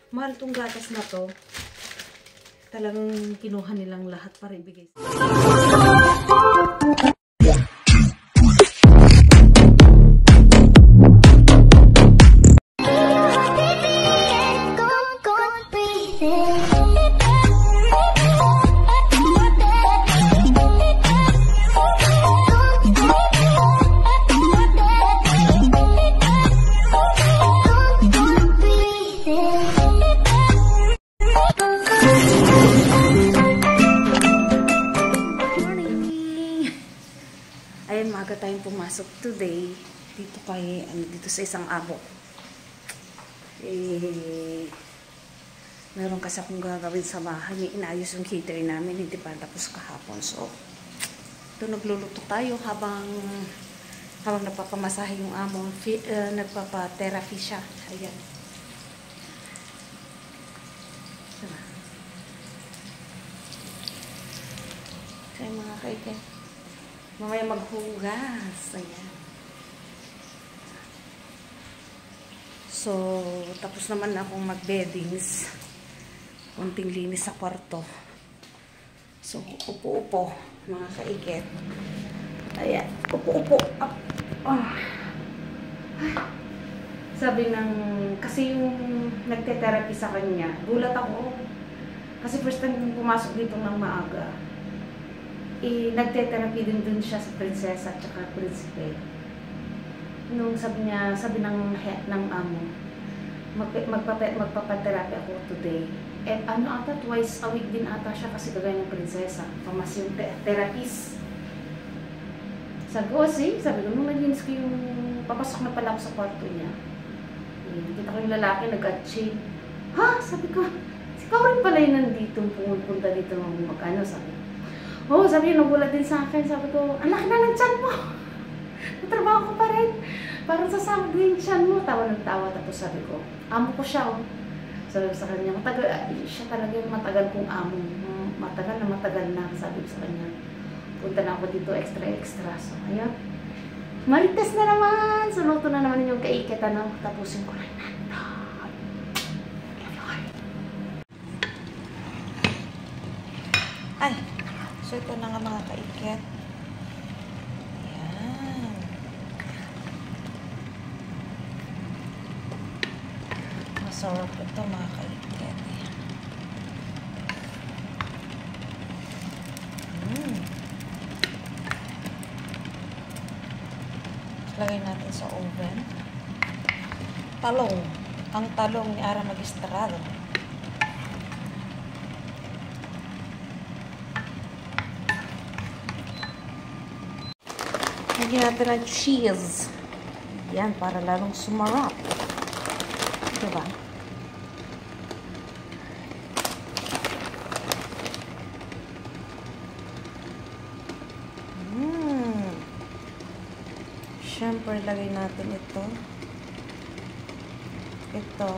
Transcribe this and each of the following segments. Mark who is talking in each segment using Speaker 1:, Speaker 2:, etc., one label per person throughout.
Speaker 1: Mahal tong gatas na to. Talagang kinuha nilang lahat para ibigay. Ayan, maaga tayong pumasok today dito sa isang abo. Meron kasi akong gagawin sa bahay. Inaayos yung catering namin, hindi pa tapos kahapon. So, ito nagluluto tayo habang napapamasahe yung amo. Nagpapa-therapy siya. Ayan. Ayan mga kaibigan. Mamaya maghugas. Ayan. So, tapos naman akong mag-beddings. Kunting linis sa kwarto. So, upo-upo, mga kaikit. Ayan. Upo-upo. Sabi kasi yung nagte-therapy sa kanya, gulat ako. Kasi first time pumasok dito ng maaga. Nagte-therapy din dun siya sa prinsesa at saka prinsipe. Nung sabi ng amo, magpapa-therapy ako today. Twice a week din ata siya kasi kagaya ng prinsesa. Pamas yung therapist. Sabi ko, sabi ko, nung nalinis ko yung papasok na pala ako sa kwarto niya. Kita ko yung lalaki, nag-atching. Ha? Sabi ko, ikaw rin pala yung nandito, pumunta dito magkano, sabi ko. Sabi yun, nagulat din sa akin. Sabi ko, ang laki na ng tiyan mo. Natrabaho ko pa rin. Parang sasama din yung tiyan mo. Tawa ng tawa. Tapos sabi ko, amo ko siya. Sabi ko sa kanya, siya talaga yung matagal kong amo. Matagal na. Sabi ko sa kanya, punta na ako dito extra. So, ayan. Marites na naman. So, luto na naman yung kaikita na. Tapusin ko lang natin. Ay! So, ito na nga mga kaikit. Ayan. Masarap ito mga kaikit. Lagay natin sa oven. Talong. Ang talong ni Ara Magistrado. Lagyan natin ng cheese. Yan, para lalong sumarap. Diba? Siyempre, lagay natin ito. Ito.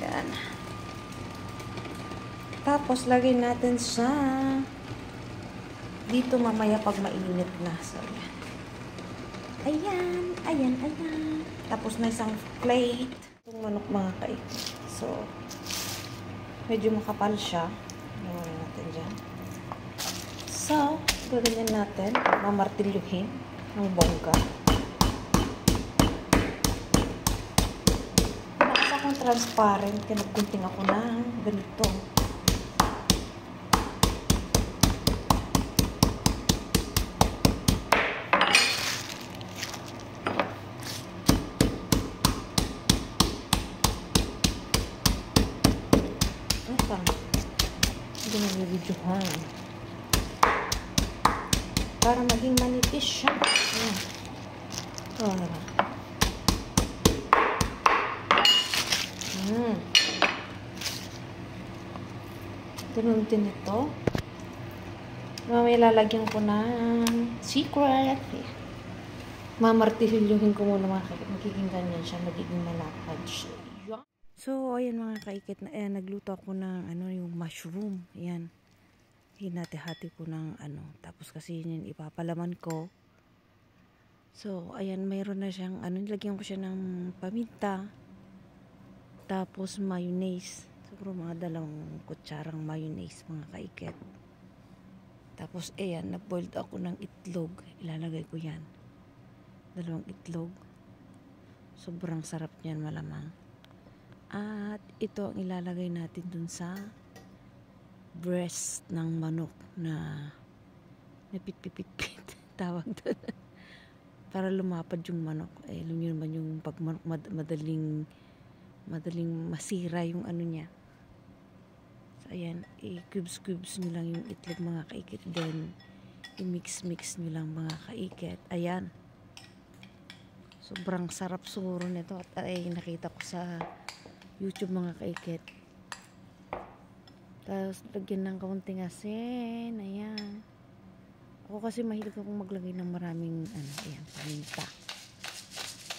Speaker 1: Yan. Tapos, lagay natin sa dito mamaya pag mainit na. So, ayan. Tapos na isang plate. Itong manok mga kaikit. So, medyo makapal siya. Naman natin dyan. So, gagawin natin. Mamartilyuhin ng bongga. Nakas akong transparent. Kaya nagkunting ako ng ganito. Hindi nag-videohan. Para maging manipis siya. Ayan. Ganun din ito. Mamaya lalagyan ko ng secret. Mamartilyuhin ko muna mga kaikit. Magiging ganyan siya. Magiging malapad siya. So, ayan mga kaikit. Nagluto ako ng yung mushroom. Ayan. Hinati-hati ko ng tapos kasi yun ipapalaman ko.
Speaker 2: So, ayan, mayroon na siyang, nilagyan ko siya ng paminta, tapos mayonnaise. Siguro mga 2 kutsarang mayonnaise, mga kaiket. Tapos, ayan, nag-boiled ako ng itlog. Ilalagay ko yan. 2 itlog. Sobrang sarap niyan, malamang. At ito ang ilalagay natin dun sa breast ng manok na napit-pit-pit tawag doon. Para lumapad yung manok. Alam niyo naman yung pag manok madaling masira yung niya. So, ayan, i-cubes nyo lang yung itlog, mga kaikit. Then, i-mix nyo lang, mga kaikit. Ayan. Sobrang sarap siguro nito. At nakita ko sa YouTube, mga kaikit. Tapos, lagyan ng kaunting asin. Ayan. Ako kasi mahilig akong maglagay ng maraming, ayan, paminta.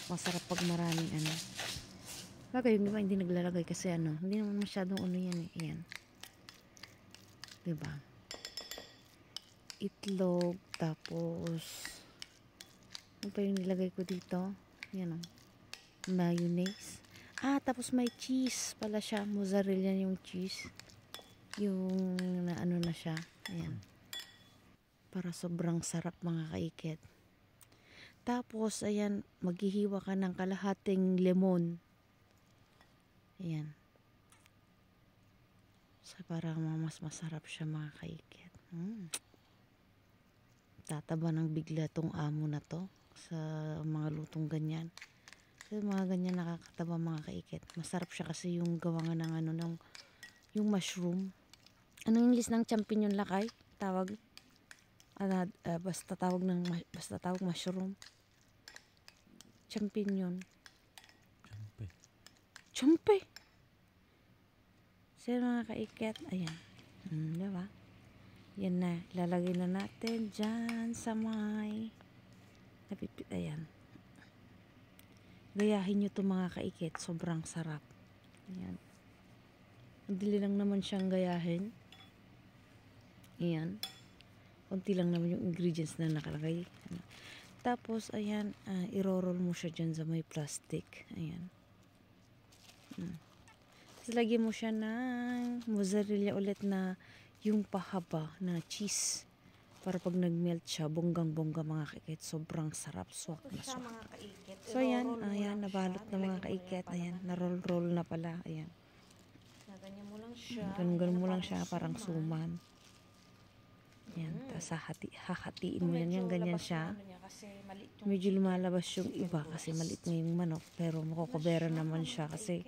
Speaker 2: Masarap pag maraming, Bagay, yung iba hindi naglalagay kasi, hindi naman masyadong yan eh. Ayan. Diba? Itlog, tapos, ano pa yung nilagay ko dito? Yan o. Mayonnaise. Tapos may cheese pala siya. Mozzarella yung cheese. Yung, na siya. Ayan. Para sobrang sarap, mga kaiket. Tapos, ayan, maghihiwa ka ng kalahating lemon. Ayan. So, para mas masarap siya, mga kaiket. Tataba ng bigla tong amo na to sa mga lutong ganyan. So, mga ganyan nakakataba, mga kaiket. Masarap siya kasi yung gawa nga ng yung mushroom. Anong English ng champignon lakay? Tawag? Basta tawag mushroom. Champignon. Champe. So, mga kaiket, ayan. Diba? Yan na. Lalagay na natin dyan sa may napipit. Ayan. Gayahin nyo to, mga kaiket. Sobrang sarap. Ayan. Madali lang naman siyang gayahin. Ayan. Kunti lang naman yung ingredients na nakalagay. Tapos, ayan, i-roll mo siya dyan sa may plastic. Ayan. Tapos, lagyan mo siya ng mozzarella ulit na yung pahaba na cheese. Para pag nag-melt siya, bonggang-bongga, mga kaiket. Sobrang sarap. Swak na swak. So, ayan, nabalot na, mga kaiket. Ayan, na-roll na pala. Ayan.
Speaker 1: Ganyan mo lang siya.
Speaker 2: Ganun mo lang siya, parang suman. Ayan, tapos hahatiin mo yan, ganyan siya. Medyo lumalabas yung iba kasi maliit na yung manok, pero makukubera naman siya kasi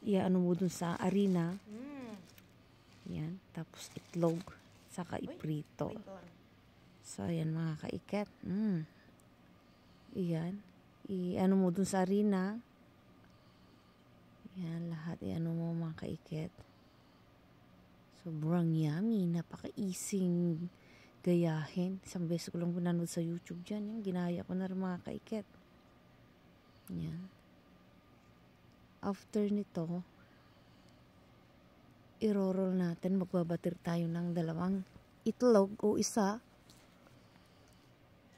Speaker 2: iaano mo dun sa harina. Ayan, tapos itlog, saka iprito. So, ayan, mga kaiket. Ayan, i-ano mo dun sa harina. Ayan, lahat i-ano mo, mga kaiket. Sobrang yummy. Napaka-easing gayahin. Isang beses ko lang pinanood sa YouTube dyan. Yung ginaya ko na rin, mga kaiket. Yan. After nito, i-roll natin. Magbabatir tayo ng 2 itlog o isa.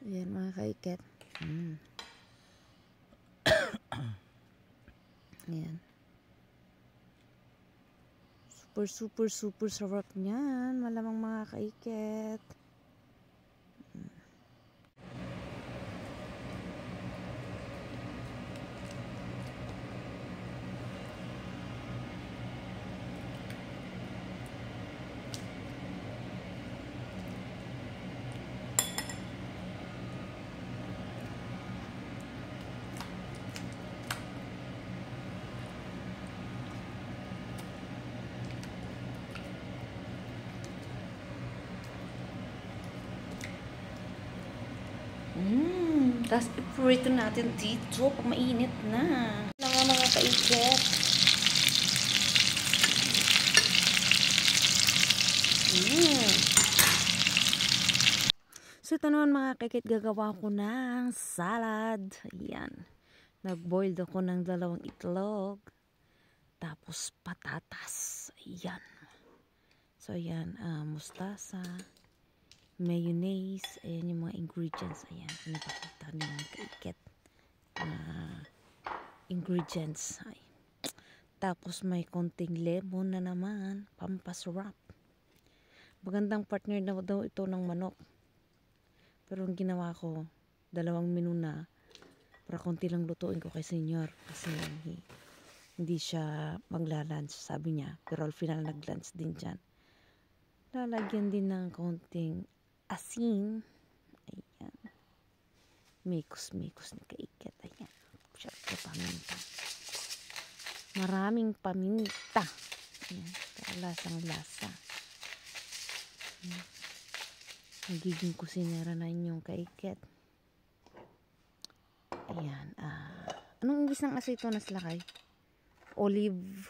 Speaker 2: Yan, mga kaiket. Yan. Super sarap niyan. Malamang, mga kaiket. Tapos iprito natin dito pag mainit na. Mga kaiket. So, ito naman, mga kaiket, gagawa ko ng salad. Ayan. Nag-boiled ako ng 2 itlog. Tapos, patatas. Ayan. So, ayan, mustasa, mayonnaise. Ayan yung mga ingredients. Ayan, pinapakita niyo yung kaiket na ingredients. Ay. Tapos may konting lemon na naman, pampasarap. Magandang partner na daw ito ng manok. Pero ang ginawa ko, 2 menu na para konti lang lutuin ko kay senyor kasi hindi siya magla-lunch, sabi niya. Pero al final nag-lunch din dyan. Lalagyan din ng konting asin. Ayan. Mikos-mikos na kaiket. Ayan. Siyempre paminta. Maraming paminta. Ayan. Para lasang-lasa. Ayan. Nagiging kusinera na inyong kaiket. Ayan. Anong ibig ng aceitonas lakay? Olive.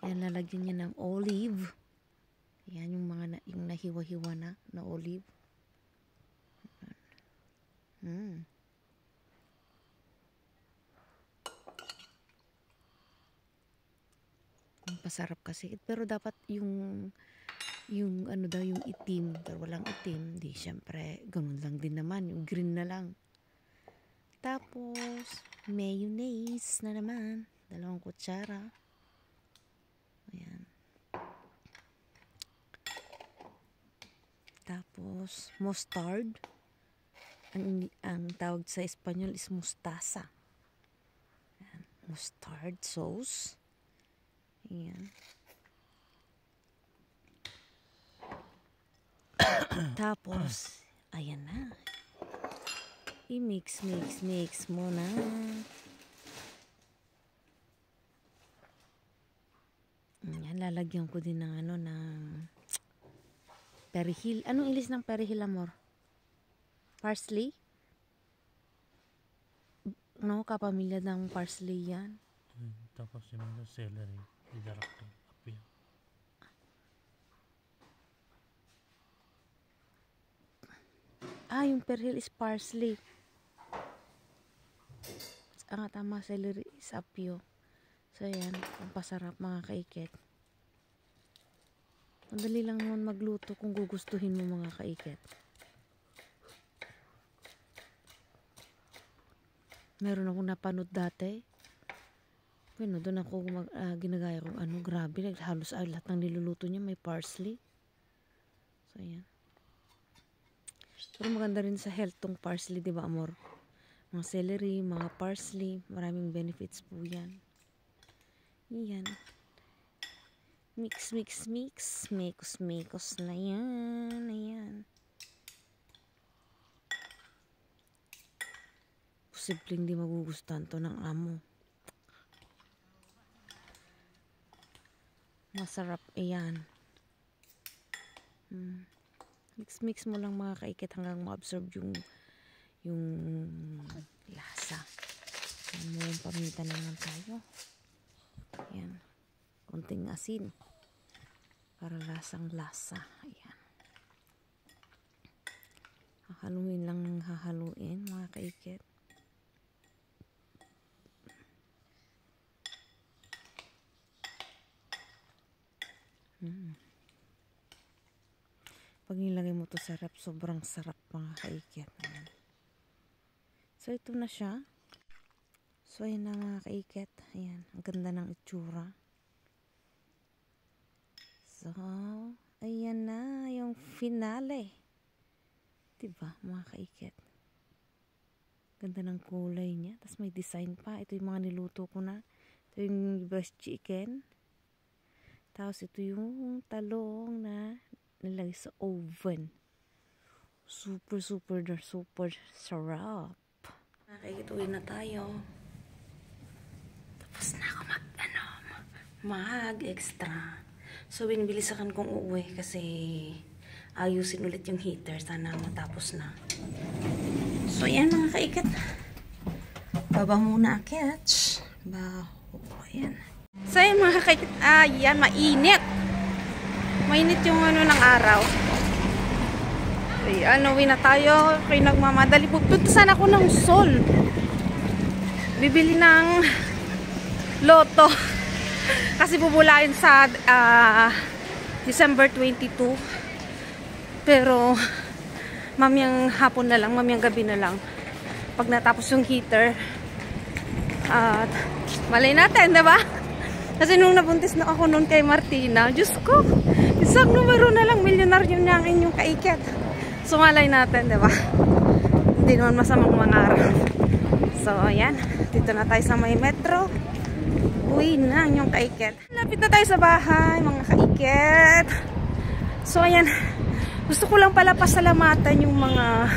Speaker 2: Ayan, lalagyan niya ng olive. Ayan, yung mga yung nahiwa-hiwa na olive. Pasarap kasi. Pero dapat yung ano daw, yung itim. Pero walang itim. Di, syempre, ganun lang din naman. Yung green na lang. Tapos, mayonnaise na naman. 2 kutsara. Ayan. Tapos, mustard. Ang tawag sa Espanyol is mustasa. Ayan. Mustard sauce. Ayan. Tapos, ayan na. I-mix mo na. Ayan, lalagyan ko din ng ng perihil. Anong ilis ng perihil, amor? Parsley? No, kapamilya ng parsley yan.
Speaker 3: Tapos yung celery, idarak ng apia.
Speaker 2: Yung perihil is parsley. Tama, celery is apio. So, ayan, pampasarap mga kaiket. Madali lang naman magluto kung gugustuhin mo mga kaiket. Meron akong napanood dati. Bueno, doon ako ginagaya kong grabe, halos lahat ng niluluto niya may parsley. So, ayan. Pero maganda rin sa health tong parsley, di ba, amor? Mga celery, mga parsley, maraming benefits po yan. Yan. Mix. Mikos na yan. Ayan. Posibleng di magugustuhan to ng amo. Masarap. Ayan. Mix mo lang mga kaiket hanggang ma-absorb yung lasa. Ayan mo yung paminta naman tayo. Ayan. Konting asin. Para lasang-lasa. Ayan. Hahaluin lang ng hahaluin mga kaiket. Pag nilagay mo to sa rep, sobrang sarap mga kaiket. Ayan. So, ito na siya. So, ayan na mga kaiket. Ayan. Ang ganda ng itsura. So, ayan na yung finale. Diba, mga kaiket? Ganda ng kulay niya. Tapos may design pa. Ito yung mga niluto ko na. Ito yung breast chicken. Tapos ito yung talong na nilagay sa oven. Super sarap. Nakikituloy na tayo. Tapos na ako mag-extra. So, binibilisakan kong uuwi kasi ayusin ulit yung heater. Sana matapos na. So, yan mga kaiket. Baba muna, catch. Ayan. So, yan mga kaiket. Ayan, mainit. Mainit yung ng araw. Ayan, uwi na tayo. Kaya nagmamadali. Pupunta sana ako ng Sol. Bibili ng loto. Kasi bubulain sa December 22. Pero mamayang hapon na lang, mamayang gabi na lang. Pag natapos yung heater. At malay natin, diba? Kasi nung nabuntis na ako noon kay Martina, Diyos ko, isang numero na lang, milyonaryo na ang inyong kaikit. So malay natin, diba? Hindi naman masamang mangarap. So ayan, dito na tayo sa may metro. Uwi na yung kaikit. Lapit na tayo sa bahay, mga kaikit. So ayan, gusto ko lang pala pasalamatan yung mga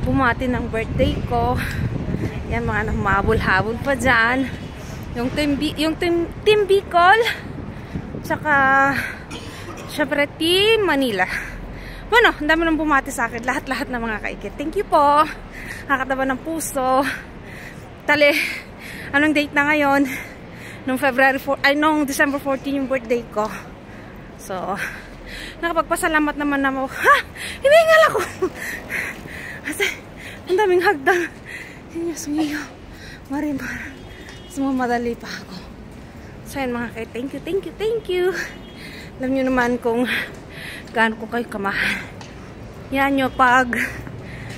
Speaker 2: bumati ng birthday ko. Yan, mga namabol-habol pa dyan. Yung team Bicol. Tsaka syempre Team Manila. Bueno, ang dami nang bumati sa akin. Lahat-lahat ng mga kaikit. Thank you po. Nakakataba ng puso. Tali, anong date na ngayon? Nung December 14 yung birthday ko. So, nakapagpasalamat naman ako. Ha! Hiningal ako! Kasi, ang daming hagdan. Sumiyo. Marimar. Sumamadali pa ako. So, yan mga kay. Thank you. Alam nyo naman kung gaano ko kayo kamahal. Yan nyo pag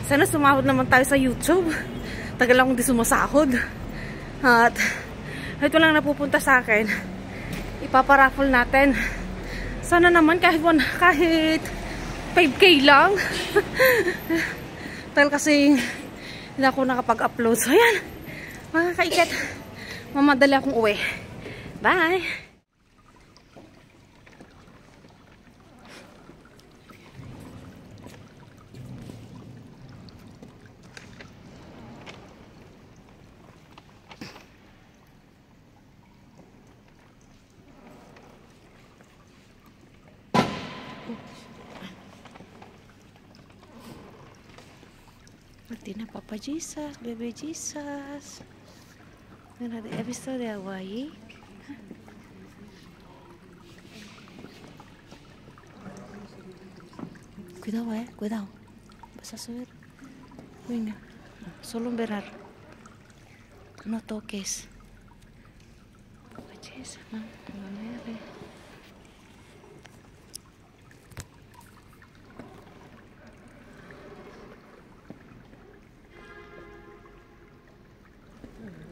Speaker 2: sana sumahod naman tayo sa YouTube. Tagal akong di sumasahod. At ito lang napupunta sa akin. Ipaparaffle natin. Sana naman kahit 5K lang. Dahil kasi hindi ako nakapag-upload. So yan, mga kaikit, mamadali akong uwi. Bye! Martina, Papa Jesus, Baby Jesus. ¿Has visto de agua ahí? Cuidado, cuidado. Vas a subir. Venga, solo un verar. No toques. Papa Jesus, no me.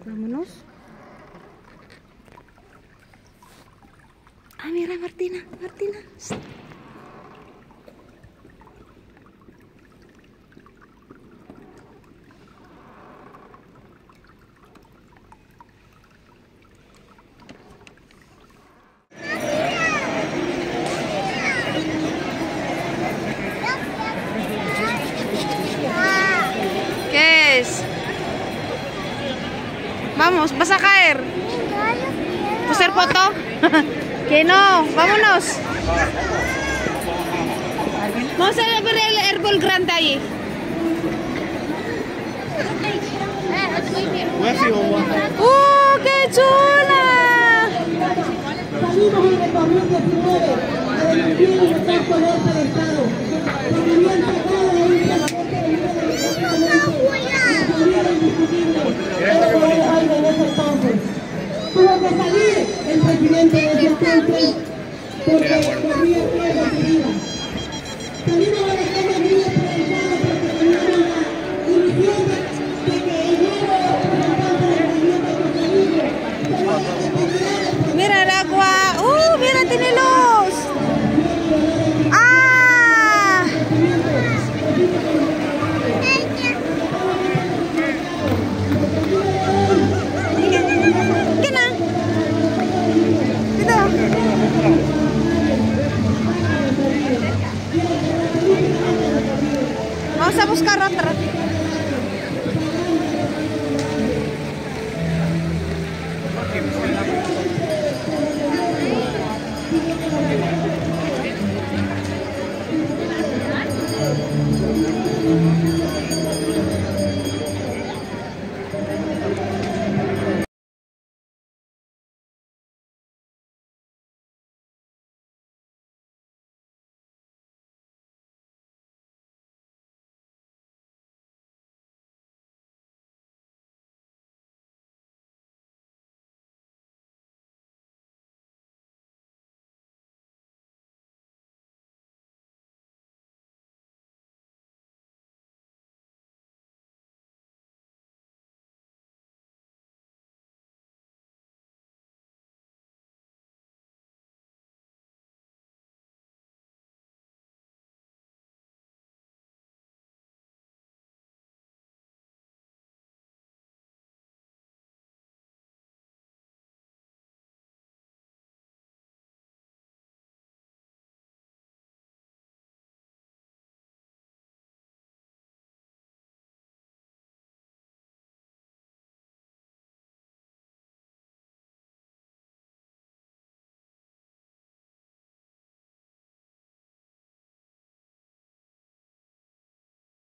Speaker 2: Vámonos. Ah, mira, Martina. ¿Qué es? Vamos, vas a caer. ¿Puedo hacer foto? Que no, vámonos. Vamos a ver el árbol grande ahí. ¡Qué chula!
Speaker 4: Salimos en el 2019 a definir y votar por este Estado. Movimiento cada de tuvo que salir el presidente de ese entonces porque corría riesgo de vida. Salimos a dejar las vidas paralizadas porque teníamos la ilusión de que el nuevo representante del movimiento socialista
Speaker 2: Mira el agua. Mira, tiene luz. ¡Ah! ¿Qué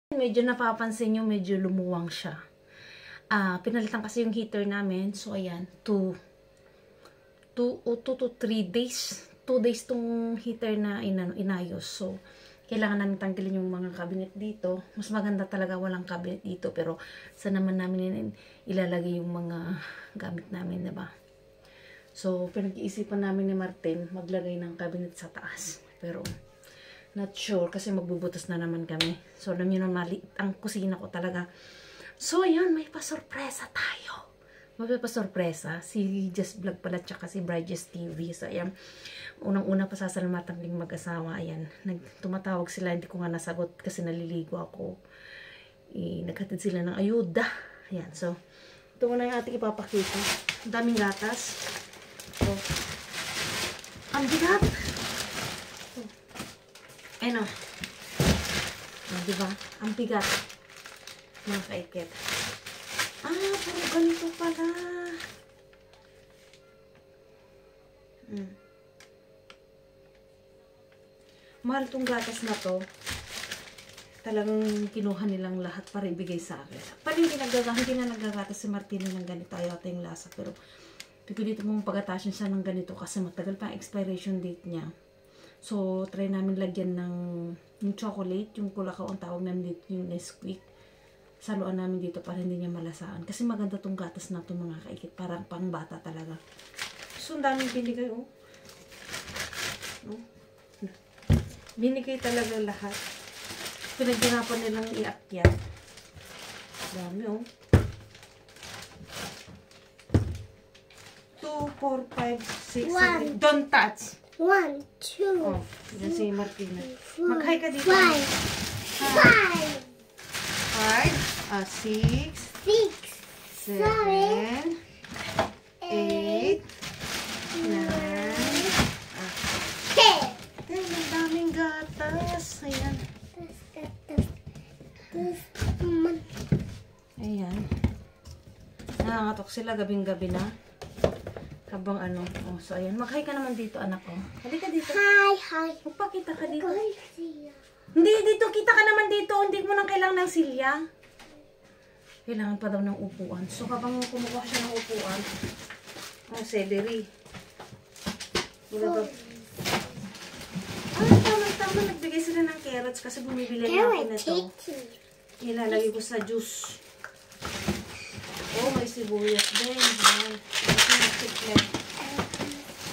Speaker 1: Medyo napapansin nyo, medyo lumuwang siya. Pinalitan kasi yung heater namin. So, ayan, 2 to 3 days. 2 days tong heater na inayos. So, kailangan namin tanggalin yung mga cabinet dito. Mas maganda talaga walang cabinet dito. Pero, saan naman namin ilalagay yung mga gamit namin, diba? So, pinag-iisipan namin ni Martin maglagay ng cabinet sa taas. Pero, not sure kasi magbubutas na naman kami. So, alam nyo na maliit ang kusina ko talaga. So, ayan, may pasorpresa tayo. May pasorpresa. Si Just Vlog pala, tsaka si Bridges TV. So, ayan, unang-una pasasalamatan ng mag-asawa. Ayan, tumatawag sila, hindi ko nga nasagot kasi naliligo ako. Naghatid sila ng ayuda. Ayan, so, ito muna yung ating ipapakita. Ang daming gatas. So, ang bigat. Ayun o. Diba? Ang bigat. Mga kaikit. Puro ganito pala. Mahal tong gatas na to. Talagang kinuha nilang lahat para ibigay sa akin. Hindi na naggagatas si Martino ng ganito. Ayaw ito yung lasa. Pero, pipilito mong pagatasin siya ng ganito kasi matagal pa ang expiration date niya. So, try namin lagyan ng yung chocolate, yung kulakaw ang tawag namin dito, yung Nesquik. Saluan namin dito para hindi niya malasaan. Kasi maganda tong gatas na to mga kaikit. Parang pang bata talaga. So, ang daming binigay, oh. Binigay talaga lahat. Pinaghirapan nilang iakyat. Dami, oh. 2, 4, 5, 6, 7. Don't touch.
Speaker 4: 1, 2,
Speaker 1: Oh, yan si Martina. Mag-hi ka dito.
Speaker 4: 5,
Speaker 1: 6, 7, 8, 9. Ang daming gatas. Ayan. Ayan. Nangangatok sila gabing-gabi na. Habang ano. Oh, so, ayan. Mag-hi ka naman dito, anak ko. Halika dito.
Speaker 4: Hi.
Speaker 1: Magpakita ka dito. Hindi, dito. Kita ka naman dito. Hindi mo nang kailangan ng silya. Kailangan pa daw ng upuan. So, habang kumukuha siya ng upuan, celery. Tama. Nagbigay sila ng carrots kasi bumibili na ako nito. Ilalagay ko sa juice. Oh, may sibuyas din.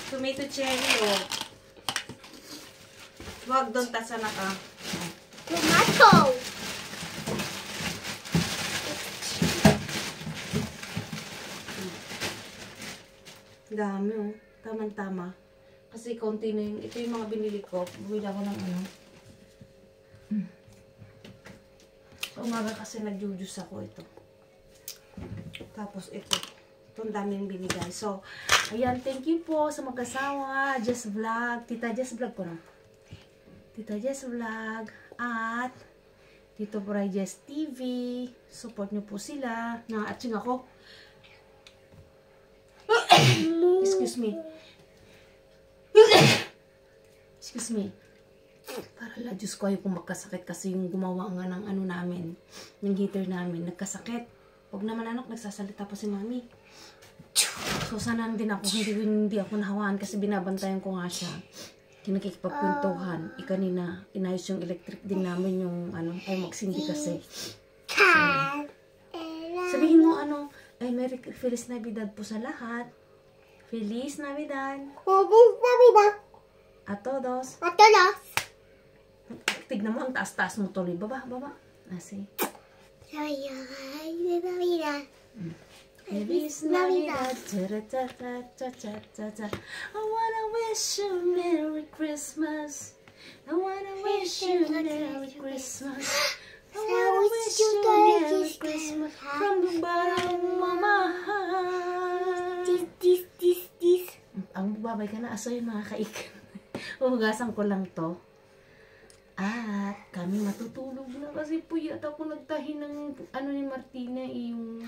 Speaker 1: Tomato cherry, oh. Wag doon tasana ka.
Speaker 4: Tomato.
Speaker 1: Dami, oh. Tama-tama. Kasi konti na yung, ito yung mga binili ko. Bumili ako ng ano. Sa umaga kasi nag-juice ako ito. Tapos ito. Itong daming binigay. So, ayan, thank you po sa mag-asawa. Just Vlog. Tita Just Vlog po na. Tita Just Vlog. At Tito Bridges TV. Support nyo po sila. Naka-atching ako. Excuse me. Excuse me. Para la, Diyos ko, kung magkasakit kasi yung gumawa nga ng ano namin, ng heater namin, nagkasakit. Huwag naman anak, nagsasalita pa si mami. So, sana din ako, hindi ako nahawaan kasi binabantayan ko nga siya. Kinakikipagpintuhan. Kanina, inayos yung electric din namin yung ano, ay magsindi kasi. So, sabihin mo ano, ay Merry Feliz Navidad po sa lahat. Feliz Navidad.
Speaker 4: Feliz Navidad.
Speaker 1: A todos.
Speaker 4: A todos.
Speaker 1: Tignan mo, ang taas-taas mo tuloy. Baba. Asi.
Speaker 4: Feliz Navidad.
Speaker 1: Feliz Navidad. Ta-ta-ta-ta-ta-ta-ta. I wanna wish you Merry Christmas. I wanna wish you Merry Christmas. I wanna wish you Merry Christmas from the bottom of my heart.
Speaker 4: This.
Speaker 1: Ang babay ka na, aso yung mga kaikan. Uhugasan ko lang to. At kami matutulog na kasi puyat ako nagtahi ng ano ni Martina, yung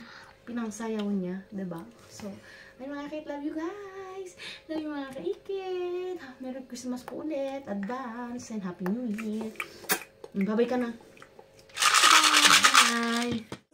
Speaker 1: pinangsayaw niya, diba? So, ay mga kait, love you guys. Love you mga kaikit. Merry Christmas po ulit. Advance and Happy New Year. Babay ka na. Bye!